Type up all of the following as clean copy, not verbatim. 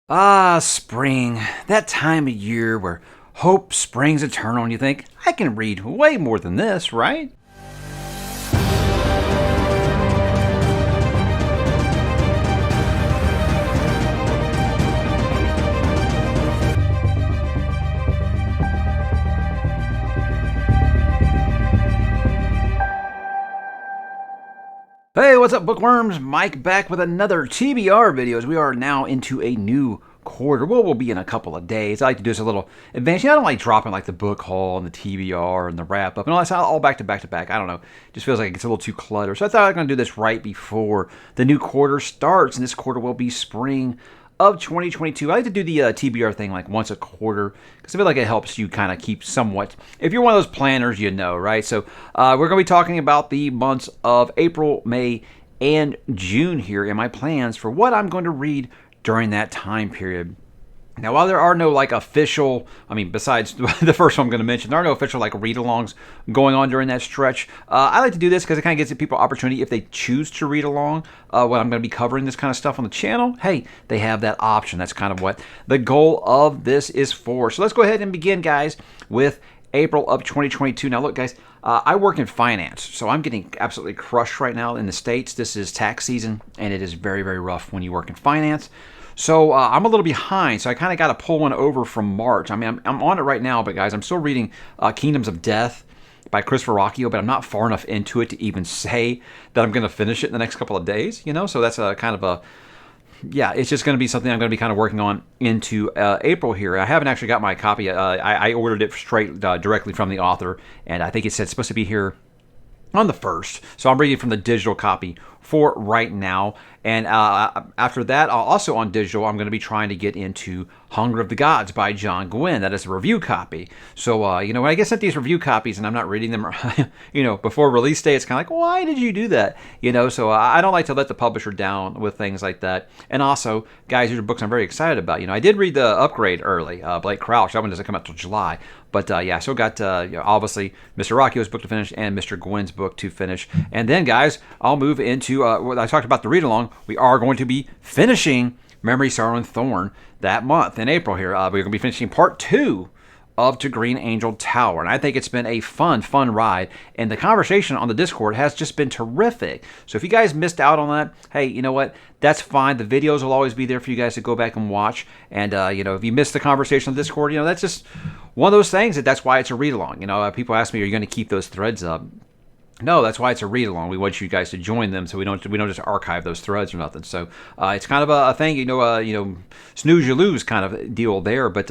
Ah, spring. That time of year where hope springs eternal and you think, I can read way more than this, right? Hey, what's up, bookworms? Mike back with another TBR video as we are now into a new quarter. Well, we'll be in a couple of days. I like to do this a little advance. I don't like dropping like the book haul and the TBR and the wrap up and all that all back to back to back. I don't know. It just feels like it gets a little too cluttered. So I thought I was going to do this right before the new quarter starts, and this quarter will be spring of 2022. I like to do the TBR thing like once a quarter because I feel like it helps you kind of keep somewhat. If you're one of those planners, you know, right? So we're going to be talking about the months of April, May, and June here and my plans for what I'm going to read during that time period. Now, while there are no like official, besides the first one I'm going to mention, there are no official like read-alongs going on during that stretch. I like to do this because it kind of gives people opportunity if they choose to read along when I'm going to be covering this kind of stuff on the channel. Hey, they have that option. That's kind of what the goal of this is for. So let's go ahead and begin, guys, with April of 2022. Now, look, guys, I work in finance, so I'm getting absolutely crushed right now in the States. This is tax season, and it is very, very rough when you work in finance. So I'm a little behind, so I kind of got to pull one over from March. I'm on it right now, but guys, I'm still reading Kingdoms of Death by Christopher Rocchio, but I'm not far enough into it to even say that I'm going to finish it in the next couple of days, you know? So that's a kind of a, yeah, it's just going to be something I'm going to be kind of working on into April here. I haven't actually got my copy. I ordered it straight directly from the author, and I think it said it's supposed to be here on the 1st. So I'm reading from the digital copy for right now. And after that, also on digital, I'm going to be trying to get into Hunger of the Gods by John Gwynne. That is a review copy. So, when I get sent these review copies and I'm not reading them, before release day, it's kind of like, why did you do that? So I don't like to let the publisher down with things like that. And also, guys, these are books I'm very excited about. I did read the Upgrade early, Blake Crouch. That one doesn't come out till July. But I still got, obviously, Mr. Rocchio's book to finish and Mr. Gwynne's book to finish. And then, guys, I'll move into what I talked about the read-along. We are going to be finishing Memory, Sorrow, and Thorn that month in April here. We're going to be finishing part 2 of To Green Angel Tower. And I think it's been a fun ride. And the conversation on the Discord has just been terrific. So if you guys missed out on that, hey, you know what? That's fine. The videos will always be there for you guys to go back and watch. And, if you missed the conversation on Discord, that's just one of those things that's why it's a read-along. People ask me, are you going to keep those threads up? No, that's why it's a read-along. We want you guys to join them, so we don't just archive those threads or nothing. So it's kind of a thing, snooze you lose kind of deal there. But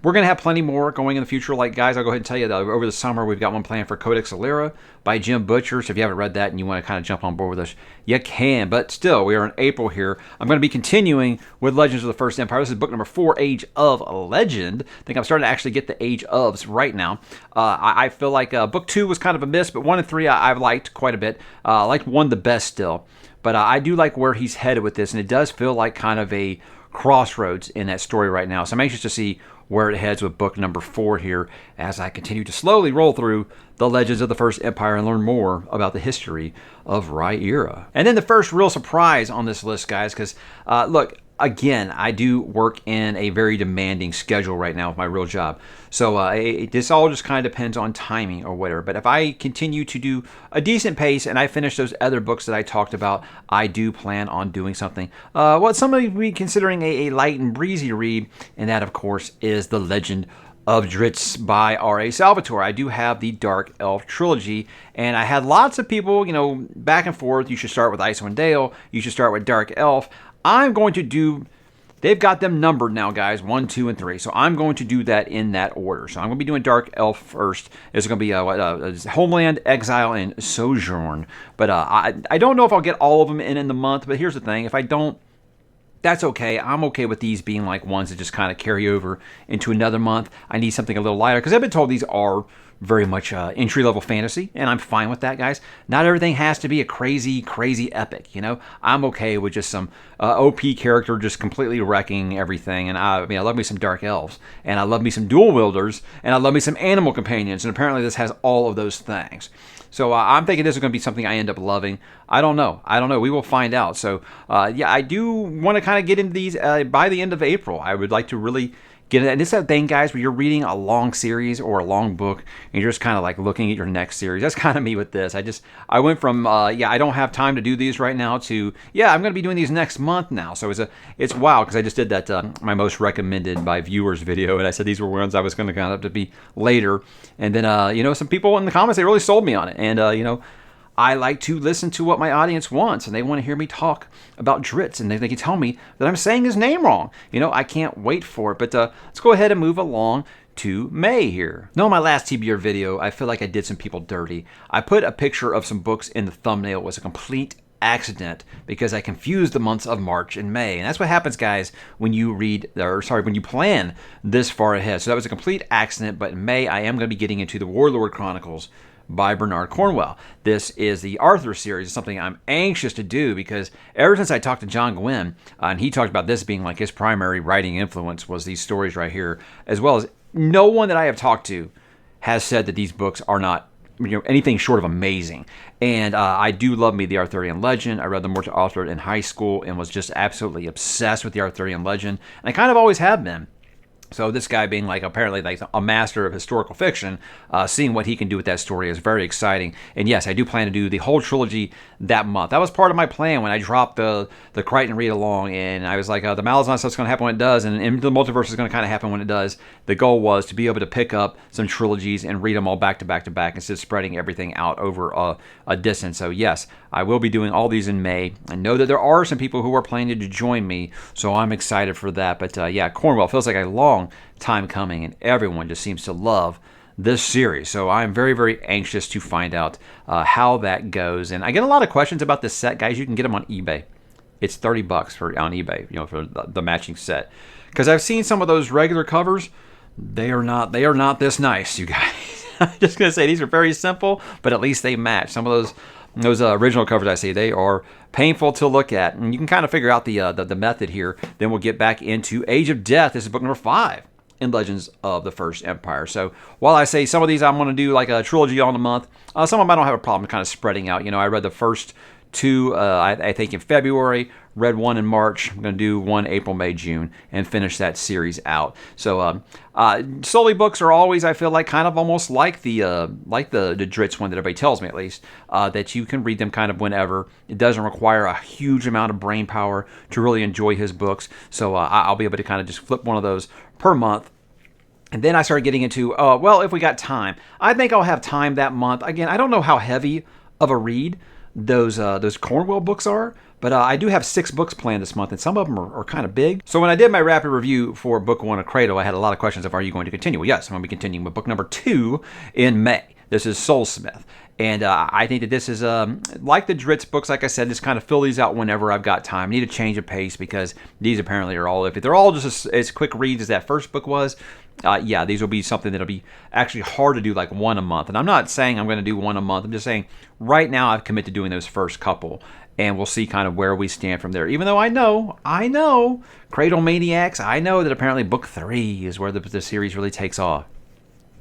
we're gonna have plenty more going in the future. Like, guys, I'll go ahead and tell you that over the summer we've got one planned for Codex Alera by Jim Butcher. So if you haven't read that and you want to kind of jump on board with us, you can. But still, we are in April here. I'm going to be continuing with Legends of the First Empire. This is book number 4, Age of Legend. I think I'm starting to actually get the Age ofs right now. I feel like book 2 was kind of a miss, but 1 and 3 I've liked quite a bit. I liked 1 the best still. But I do like where he's headed with this, and it does feel like kind of a crossroads in that story right now. So I'm anxious to see where it heads with book number 4 here as I continue to slowly roll through the Legends of the First Empire and learn more about the history of Rhaenyra. And then the first real surprise on this list, guys, because look, again, I do work in a very demanding schedule right now with my real job. So this all just kind of depends on timing or whatever. But if I continue to do a decent pace and I finish those other books that I talked about, I do plan on doing something. What some of you be considering a light and breezy read, and that, of course, is The Legend of Drizzt by R.A. Salvatore. I do have the Dark Elf trilogy, and I had lots of people, back and forth. You should start with Icewind Dale. You should start with Dark Elf. I'm going to do, they've got them numbered now, guys, 1, 2, and 3. So I'm going to do that in that order. So I'm going to be doing Dark Elf first. It's going to be Homeland, Exile, and Sojourn. But I don't know if I'll get all of them in the month. But here's the thing. If I don't, that's okay. I'm okay with these being like ones that just kind of carry over into another month. I need something a little lighter because I've been told these are very much entry-level fantasy, and I'm fine with that, guys. Not everything has to be a crazy, crazy epic, I'm okay with just some OP character just completely wrecking everything, and I love me some Dark Elves, and I love me some dual wielders, and I love me some animal companions, and apparently this has all of those things. So I'm thinking this is going to be something I end up loving. I don't know. We will find out. So yeah, I do want to kind of get into these by the end of April. I would like to really get it. And it's that thing, guys, where you're reading a long series or a long book and you're just kind of like looking at your next series. That's kind of me with this. I went from, yeah, I don't have time to do these right now to, yeah, I'm going to be doing these next month now. So it's wild because I just did that, my most recommended by viewers video. And I said these were ones I was going to kind of have to be later. And then, you know, some people in the comments, they really sold me on it. And, you know, I like to listen to what my audience wants, and they want to hear me talk about Dritz, and they can tell me that I'm saying his name wrong. You know, I can't wait for it. But let's go ahead and move along to May here. Now, in my last TBR video, I feel like I did some people dirty. I put a picture of some books in the thumbnail. It was a complete accident because I confused the months of March and May. And that's what happens, guys, when you when you plan this far ahead. So that was a complete accident, but in May, I am going to be getting into the Warlord Chronicles by Bernard Cornwell. This is the Arthur series. It's something I'm anxious to do because ever since I talked to John Gwynn, and he talked about this being like his primary writing influence was these stories right here, as well as no one that I have talked to has said that these books are not, you know, anything short of amazing. And I do love me the Arthurian legend. I read the Morte Arthur in high school and was just absolutely obsessed with the Arthurian legend. And I kind of always have been. So this guy being like apparently like a master of historical fiction, seeing what he can do with that story is very exciting. And yes, I do plan to do the whole trilogy that month. That was part of my plan when I dropped the Crichton read along, and I was like, the Malazan stuff's going to happen when it does, and the multiverse is going to kind of happen when it does. The goal was to be able to pick up some trilogies and read them all back to back to back instead of spreading everything out over a distance. So yes, I will be doing all these in May. I know that there are some people who are planning to join me, so I'm excited for that. But yeah, Cornwell feels like a long time coming, and everyone just seems to love this series. So I'm very, very anxious to find out how that goes. And I get a lot of questions about this set, guys. You can get them on eBay. It's $30 on eBay, you know, for the matching set. Because I've seen some of those regular covers. They are not this nice, you guys. I'm just gonna say these are very simple, but at least they match. Some of those original covers I see, they are painful to look at, and you can kind of figure out the method here. Then we'll get back into Age of Death. This is book number 5 in Legends of the First Empire. So while I say some of these I'm going to do like a trilogy on a month, some of them I don't have a problem kind of spreading out. You know, I read the first 2, I think in February, read 1 in March. I'm going to do 1 April, May, June, and finish that series out. So Sully books are always, I feel like, kind of almost like the Dritz one that everybody tells me at least, that you can read them kind of whenever. It doesn't require a huge amount of brain power to really enjoy his books. So I'll be able to kind of just flip one of those per month. And then I started getting into, well, if we got time. I think I'll have time that month. Again, I don't know how heavy of a read those Cornwell books are, but I do have 6 books planned this month, and some of them are kind of big. So when I did my rapid review for book 1 of Cradle, I had a lot of questions of, are you going to continue? Well, yes, I'm going to be continuing with book number 2 in May. This is Soulsmith. And I think that this is, like the Dritz books, like I said, just kind of fill these out whenever I've got time. I need a change of pace because these apparently are all, if they're all just as quick reads as that first book was, yeah, these will be something that'll be actually hard to do like 1 a month. And I'm not saying I'm going to do 1 a month. I'm just saying right now I've committed to doing those first couple. And we'll see kind of where we stand from there. Even though I know, Cradle Maniacs, I know that apparently book 3 is where the series really takes off.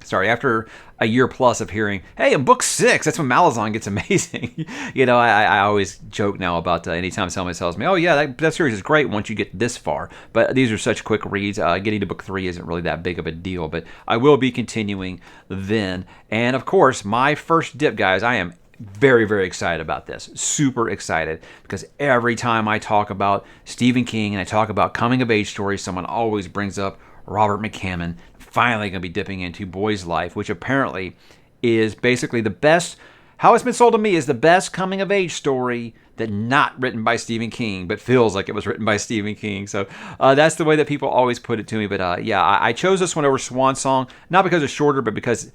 Sorry, after a year plus of hearing, hey, in book 6, that's when Malazan gets amazing. You know, I always joke now about anytime somebody tells me, oh yeah, that series is great once you get this far. But these are such quick reads. Getting to book 3 isn't really that big of a deal. But I will be continuing then. And of course, my first dip, guys, I am very, very excited about this. Super excited. Because every time I talk about Stephen King and I talk about coming of age stories, someone always brings up Robert McCammon. Finally going to be dipping into Boy's Life, which apparently is basically the best, how it's been sold to me, is the best coming of age story that not written by Stephen King, but feels like it was written by Stephen King. So that's the way that people always put it to me. But yeah, I chose this one over Swan Song, not because it's shorter, but because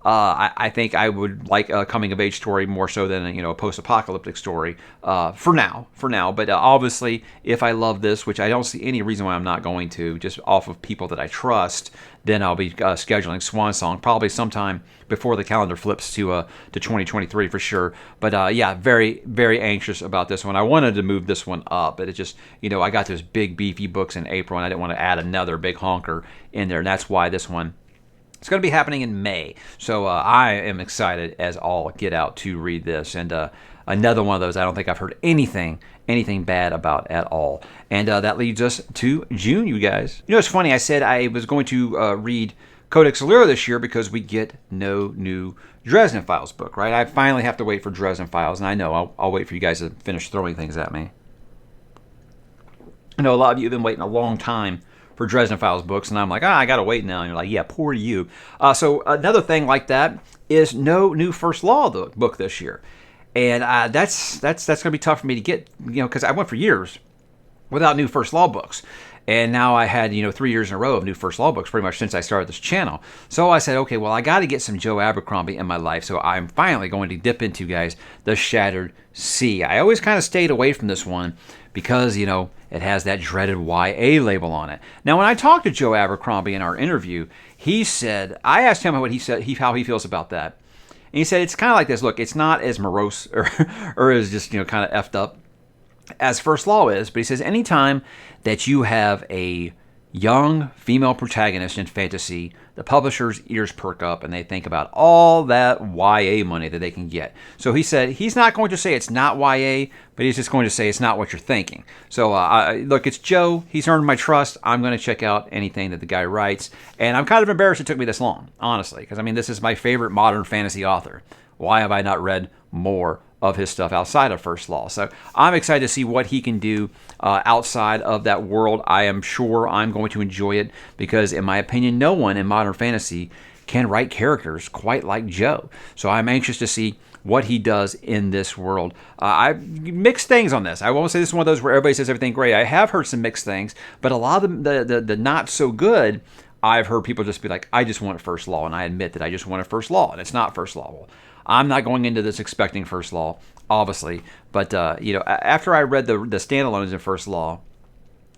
I think I would like a coming of age story more so than a post-apocalyptic story for now. But obviously, if I love this, which I don't see any reason why I'm not going to, just off of people that I trust, then I'll be scheduling Swan Song probably sometime before the calendar flips to 2023 for sure. But yeah, very, very anxious about this one. I wanted to move this one up, but it just, I got those big beefy books in April, and I didn't want to add another big honker in there, and that's why this one It's going to be happening in May, so I am excited as all get out to read this. And another one of those I don't think I've heard anything bad about at all. And that leads us to June, you guys. You know, it's funny. I said I was going to read Codex Alera this year because we get no new Dresden Files book, right? I finally have to wait for Dresden Files, and I know I'll wait for you guys to finish throwing things at me. I know a lot of you have been waiting a long time for Dresden Files books, and I'm like, I gotta wait now. And you're like, yeah, poor you. So another thing like that is no new First Law book this year, and that's gonna be tough for me to get, because I went for years without new First Law books. And now I had, 3 years in a row of new First Law books pretty much since I started this channel. So I said, okay, well, I got to get some Joe Abercrombie in my life. So I'm finally going to dip into, guys, The Shattered Sea. I always kind of stayed away from this one because, it has that dreaded YA label on it. Now, when I talked to Joe Abercrombie in our interview, I asked him what he said, how he feels about that. And he said, it's kind of like this. Look, it's not as morose or as just, kind of effed up as First Law is, but he says anytime that you have a young female protagonist in fantasy, the publisher's ears perk up and they think about all that YA money that they can get. So he said he's not going to say it's not YA, but he's just going to say it's not what you're thinking. So look, it's Joe. He's earned my trust. I'm going to check out anything that the guy writes. And I'm kind of embarrassed it took me this long, honestly, because, this is my favorite modern fantasy author. Why have I not read more of his stuff outside of First Law? So I'm excited to see what he can do outside of that world. I am sure I'm going to enjoy it because, in my opinion, no one in modern fantasy can write characters quite like Joe. So I'm anxious to see what he does in this world. I mixed things on this. I won't say this is one of those where everybody says everything great. I have heard some mixed things, but a lot of the not so good, I've heard people just be like, I just want First Law, and I admit that I just want a First Law, and it's not First Law. Well, I'm not going into this expecting First Law, obviously, but after I read the standalones in First Law,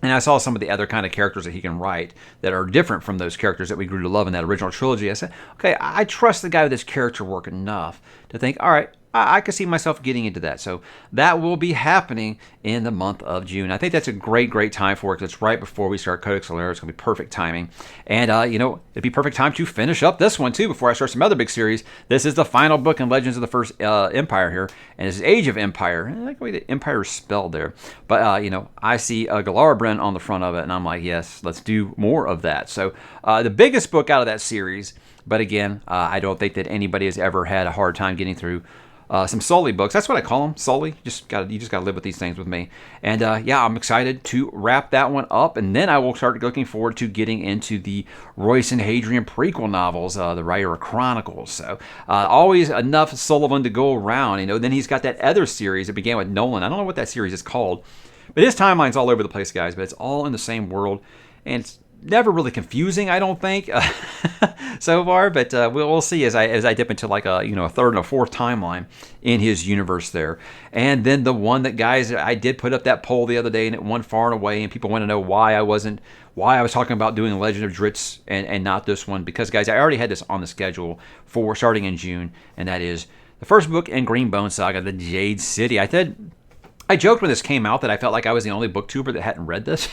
and I saw some of the other kind of characters that he can write that are different from those characters that we grew to love in that original trilogy, I said, okay, I trust the guy with this character work enough to think, all right, I could see myself getting into that. So that will be happening in the month of June. I think that's a great time for it because it's right before we start Codex Alera. It's going to be perfect timing. And, it'd be perfect time to finish up this one, too, before I start some other big series. This is the final book in Legends of the First Empire here, and it's Age of Empire. I like the way the Empire is spelled there. But, I see Galarbren on the front of it, and I'm like, yes, let's do more of that. So the biggest book out of that series, but again, I don't think that anybody has ever had a hard time getting through some Sully books. That's what I call them, Sully. You just got to live with these things with me. And I'm excited to wrap that one up. And then I will start looking forward to getting into the Royce and Hadrian prequel novels, the Ryra Chronicles. So always enough Sullivan to go around. Then he's got that other series that began with Nolan. I don't know what that series is called, but his timeline's all over the place, guys. But it's all in the same world, and it's never really confusing, I don't think, so far. But we'll see as I dip into like a third and a fourth timeline in his universe there. And then the one that, guys, I did put up that poll the other day, and it won far and away, and people want to know why I was talking about doing Legend of Dritz and not this one, because, guys, I already had this on the schedule for starting in June, and that is the first book in Greenbone Saga, The Jade City. I joked when this came out that I felt like I was the only booktuber that hadn't read this.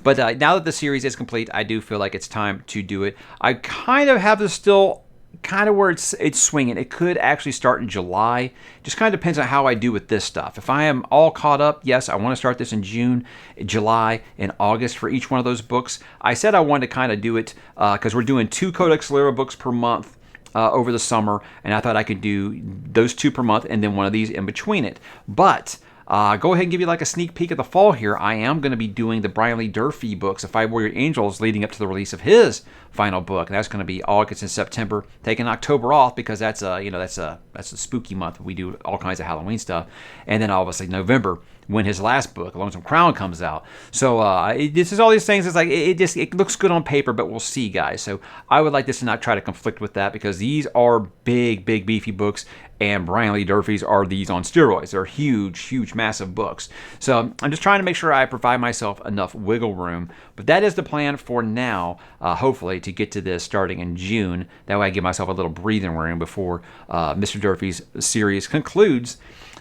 But now that the series is complete, I do feel like it's time to do it. I kind of have this still kind of where it's swinging. It could actually start in July. Just kind of depends on how I do with this stuff. If I am all caught up, yes, I want to start this in June, July, and August for each one of those books. I said I wanted to kind of do it because we're doing 2 Codex Alera books per month over the summer, and I thought I could do those 2 per month and then one of these in between it. But go ahead and give you like a sneak peek of the fall here. I am going to be doing the Brian Lee Durfee books, The Five Warrior Angels, leading up to the release of his final book. And that's going to be August and September, taking October off because that's a spooky month. We do all kinds of Halloween stuff. And then obviously November, when his last book, Lonesome Crown, comes out. So this is all these things. It's like it looks good on paper, but we'll see, guys. So I would like this to not try to conflict with that because these are big, beefy books, and Brian Lee Durfee's are these on steroids. They're huge, massive books. So I'm just trying to make sure I provide myself enough wiggle room. But that is the plan for now, hopefully, to get to this starting in June. That way I give myself a little breathing room before Mr. Durfee's series concludes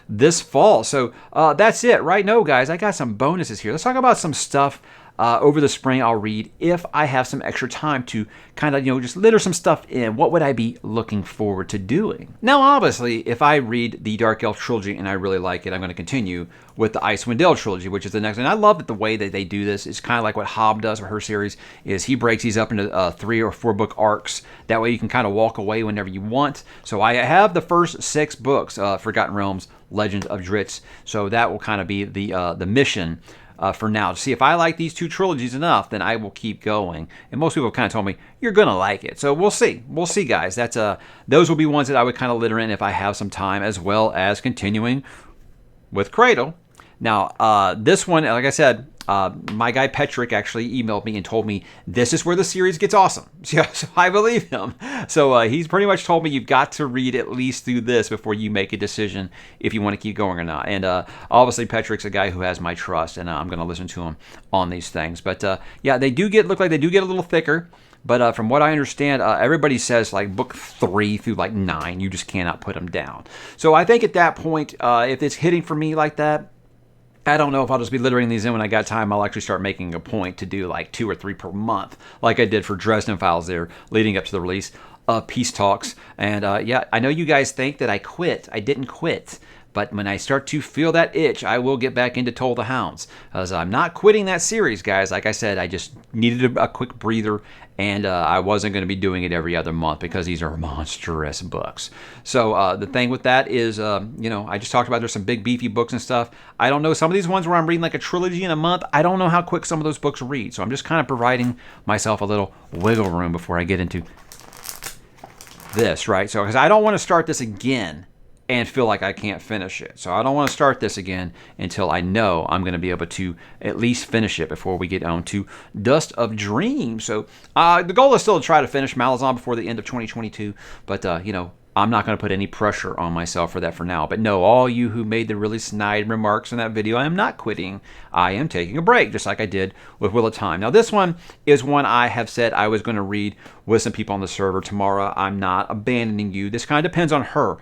this fall. So that's it. Right now, guys, I got some bonuses here. Let's talk about some stuff over the spring I'll read if I have some extra time to kind of, just litter some stuff in. What would I be looking forward to doing? Now, obviously, if I read the Dark Elf trilogy and I really like it, I'm going to continue with the Icewind Dale trilogy, which is the next. And I love that the way that they do this is kind of like what Hobb does with her series, is he breaks these up into 3 or 4 book arcs. That way you can kind of walk away whenever you want. So I have the first 6 books, Forgotten Realms, Legends of Drizzt. So that will kind of be the mission for now. To see if I like these 2 trilogies enough, then I will keep going. And most people have kind of told me, you're going to like it. So we'll see. We'll see, guys. Those will be ones that I would kind of litter in if I have some time, as well as continuing with Cradle. Now, this one, like I said, my guy Petrick actually emailed me and told me this is where the series gets awesome. So I believe him. So he's pretty much told me you've got to read at least through this before you make a decision if you want to keep going or not. And obviously Petrick's a guy who has my trust, and I'm going to listen to him on these things. But yeah, they do look like they do get a little thicker. But from what I understand, everybody says like book 3 through like 9, you just cannot put them down. So I think at that point, if it's hitting for me like that, I don't know if I'll just be littering these in. When I got time, I'll actually start making a point to do like 2 or 3 per month, like I did for Dresden Files there, leading up to the release of Peace Talks. And yeah, I know you guys think that I quit. I didn't quit. But when I start to feel that itch, I will get back into Toll the Hounds. As I'm not quitting that series, guys. Like I said, I just needed a quick breather, and I wasn't going to be doing it every other month because these are monstrous books. So the thing with that is, I just talked about there's some big beefy books and stuff. I don't know, some of these ones where I'm reading like a trilogy in a month, I don't know how quick some of those books read. So I'm just kind of providing myself a little wiggle room before I get into this, right? So because I don't want to start this again and feel like I can't finish it. So I don't want to start this again until I know I'm going to be able to at least finish it before we get on to Dust of Dreams. So the goal is still to try to finish Malazan before the end of 2022. But, I'm not going to put any pressure on myself for that for now. But no, all you who made the really snide remarks in that video, I am not quitting. I am taking a break, just like I did with Wheel of Time. Now, this one is one I have said I was going to read with some people on the server. Tamara, I'm not abandoning you. This kind of depends on her.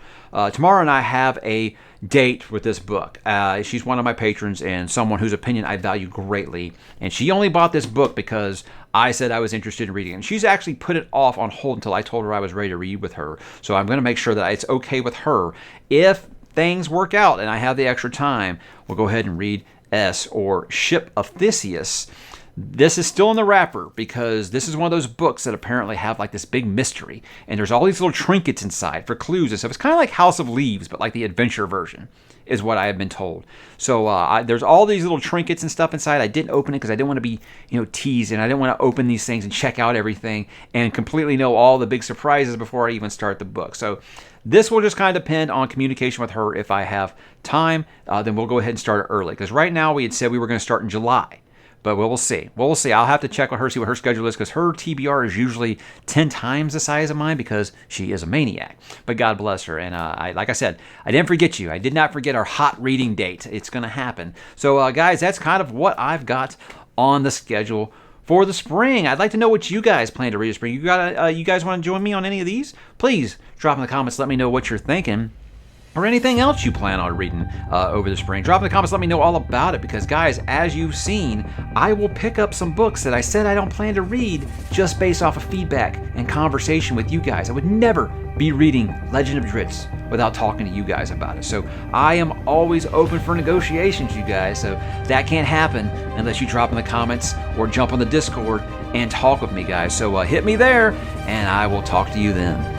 Tamara and I have a date with this book. She's one of my patrons and someone whose opinion I value greatly. And she only bought this book because I said I was interested in reading it. And she's actually put it off on hold until I told her I was ready to read with her. So I'm going to make sure that it's okay with her. If things work out and I have the extra time, we'll go ahead and read S, or Ship of Theseus. This is still in the wrapper because this is one of those books that apparently have like this big mystery. And there's all these little trinkets inside for clues and stuff. It's kind of like House of Leaves, but like the adventure version is what I have been told. So there's all these little trinkets and stuff inside. I didn't open it because I didn't want to be, teased, and I didn't want to open these things and check out everything and completely know all the big surprises before I even start the book. So this will just kind of depend on communication with her. If I have time, then we'll go ahead and start it early. Because right now we had said we were going to start in July. But we'll see. We'll see. I'll have to check with her, see what her schedule is, because her TBR is usually 10 times the size of mine because she is a maniac. But God bless her. And like I said, I didn't forget you. I did not forget our hot reading date. It's going to happen. So, guys, that's kind of what I've got on the schedule for the spring. I'd like to know what you guys plan to read this spring. You guys want to join me on any of these? Please drop in the comments. Let me know what you're thinking, or anything else you plan on reading over the spring. Drop in the comments, let me know all about it, because guys, as you've seen, I will pick up some books that I said I don't plan to read just based off of feedback and conversation with you guys. I would never be reading Legend of Drizzt without talking to you guys about it. So I am always open for negotiations, you guys. So that can't happen unless you drop in the comments or jump on the Discord and talk with me, guys. So hit me there, and I will talk to you then.